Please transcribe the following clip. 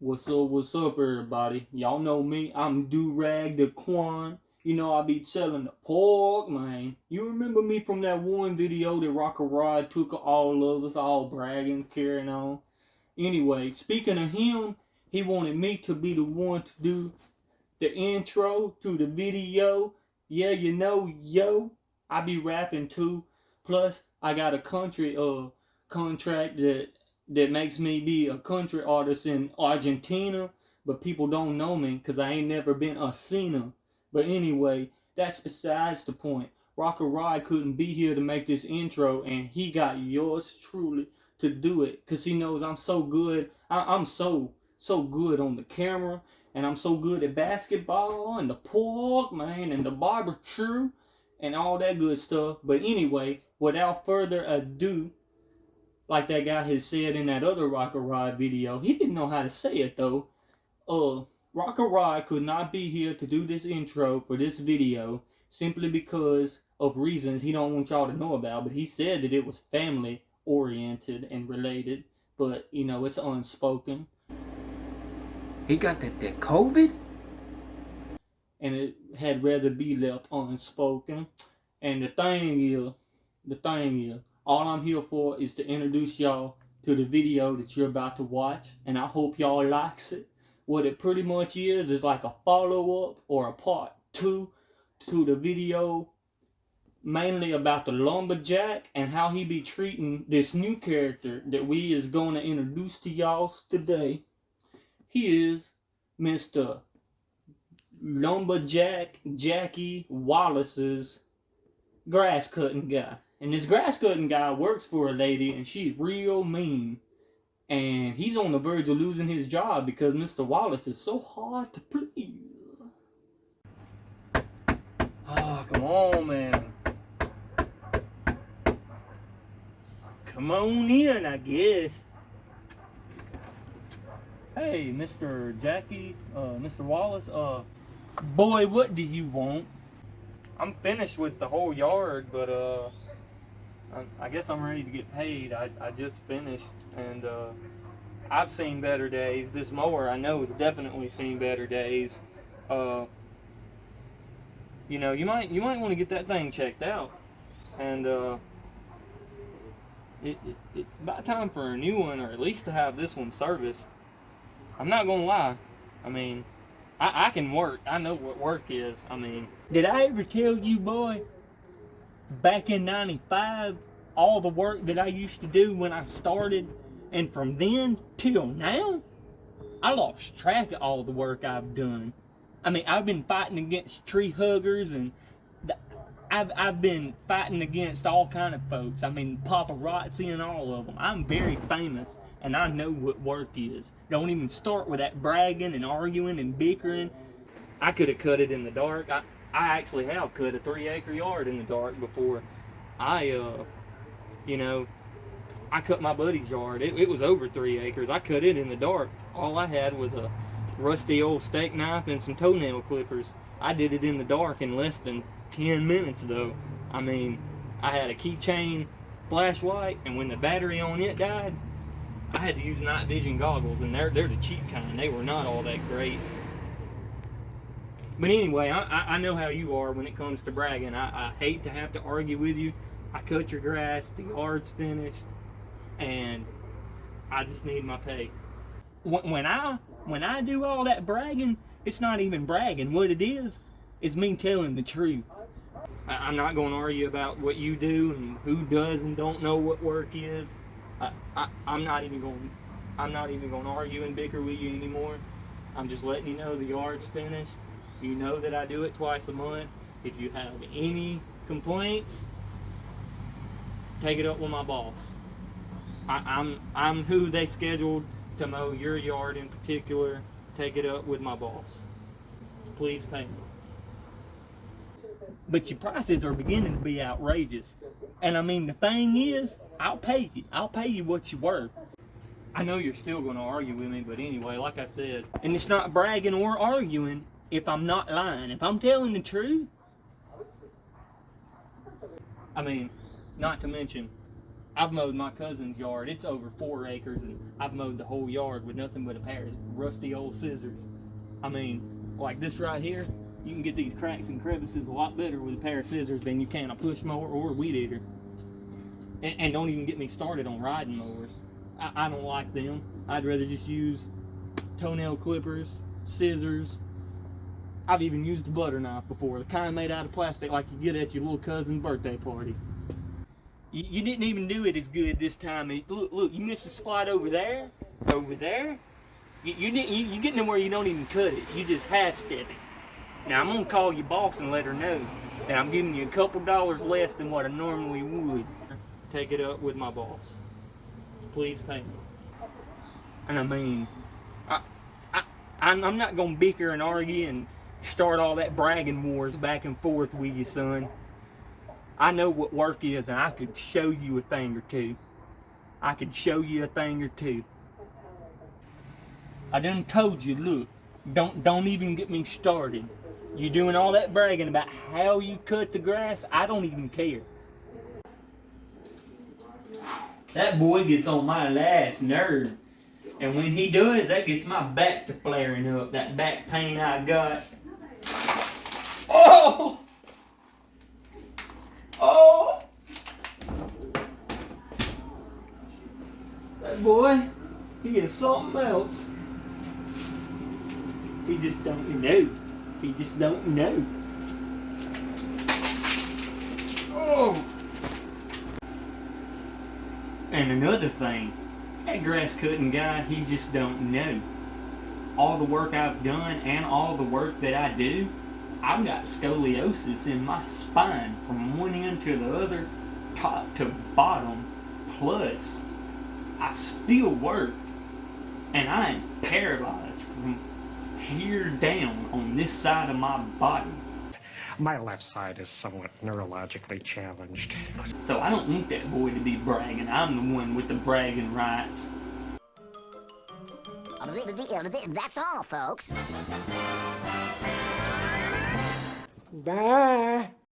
What's up, everybody? Y'all know me, I'm Do-Rag the Quan. You know I be selling the pork, man. You remember me from that one video that Rocker Rod took all of us, all bragging, carrying on? Anyway, speaking of him, he wanted me to be the one to do the intro to the video. Yeah, you know, yo, I be rapping too. Plus, I got a country contract that makes me be a country artist in Argentina, but people don't know me because I ain't never been a singer. But anyway, that's besides the point. Rocker Rod couldn't be here to make this intro, and he got yours truly to do it because he knows I'm so good. I'm so good on the camera, and I'm so good at basketball and the pork, man, and the barbecue and all that good stuff. But anyway, without further ado, like that guy has said in that other Rocker Rod video, he didn't know how to say it though. Rocker Rod could not be here to do this intro for this video simply because of reasons he don't want y'all to know about. But he said that it was family oriented and related, but you know it's unspoken. He got that COVID? And it had rather be left unspoken. And the thing is, all I'm here for is to introduce y'all to the video that you're about to watch, and I hope y'all likes it. What it pretty much is like a follow-up or a part 2 to the video mainly about the Lumberjack and how he be treating this new character that we is going to introduce to y'all today. He is Mr. Lumberjack Jackie Wallace's grass cutting guy. And this grass cutting guy works for a lady and she's real mean. And he's on the verge of losing his job because Mr. Wallace is so hard to please. Oh, come on, man. Come on in, I guess. Hey, Mr. Jackie, Mr. Wallace, boy, what do you want? I'm finished with the whole yard, but, I guess I'm ready to get paid. I just finished, and, I've seen better days. This mower, I know, has definitely seen better days. You know, you might want to get that thing checked out, and, it's about time for a new one, or at least to have this one serviced. I'm not gonna lie. I mean, I can work. I know what work is. I mean, did I ever tell you, boy, back in 95, all the work that I used to do when I started, and from then till now, I lost track of all the work I've done. I mean, I've been fighting against tree huggers, and I've been fighting against all kind of folks. I mean, paparazzi and all of them. I'm very famous, and I know what work is. Don't even start with that bragging and arguing and bickering. I could have cut it in the dark. I actually have cut a 3-acre yard in the dark before. You know, I cut my buddy's yard. It was over 3 acres. I cut it in the dark. All I had was a rusty old steak knife and some toenail clippers. I did it in the dark in less than 10 minutes though. I mean, I had a keychain flashlight, and when the battery on it died, I had to use night vision goggles, and they're the cheap kind. They were not all that great. But anyway, I know how you are when it comes to bragging. I hate to have to argue with you. I cut your grass, the yard's finished, and I just need my pay. When I do all that bragging, it's not even bragging. What it is me telling the truth. I'm not going to argue about what you do and who does and don't know what work is. I'm not even going to argue and bicker with you anymore. I'm just letting you know the yard's finished. You know that I do it twice a month. If you have any complaints, take it up with my boss. I'm who they scheduled to mow your yard in particular. Take it up with my boss. Please pay me. But your prices are beginning to be outrageous. And I mean, the thing is, I'll pay you. I'll pay you what you're worth. I know you're still going to argue with me, but anyway, like I said, and it's not bragging or arguing if I'm not lying. If I'm telling the truth, I mean, not to mention, I've mowed my cousin's yard. It's over 4 acres, and I've mowed the whole yard with nothing but a pair of rusty old scissors. I mean, like this right here, you can get these cracks and crevices a lot better with a pair of scissors than you can a push mower or a weed eater. And don't even get me started on riding mowers. I don't like them. I'd rather just use toenail clippers, scissors. I've even used a butter knife before, the kind made out of plastic like you get at your little cousin's birthday party. You didn't even do it as good this time. Look, you missed a spot over there, over there. You getting them where you don't even cut it. You just half-step it. Now I'm gonna call your boss and let her know that I'm giving you a couple dollars less than what I normally would. Take it up with my boss. Please pay me. And I mean, I'm not gonna bicker and argue and start all that bragging wars back and forth with you, son. I know what work is, and I could show you a thing or two. I could show you a thing or two. I done told you, look, don't even get me started. You're doing all that bragging about how you cut the grass, I don't even care. That boy gets on my last nerve. And when he does, that gets my back to flaring up. That back pain I got. Oh! Oh! That boy, he is something else. He just don't know. He just don't know. Oh! And another thing, that grass cutting guy, he just don't know. All the work I've done and all the work that I do, I've got scoliosis in my spine from one end to the other, top to bottom. Plus, I still work, and I am paralyzed from here down on this side of my body. My left side is somewhat neurologically challenged. So I don't want that boy to be bragging. I'm the one with the bragging rights. That's all, folks. Bye.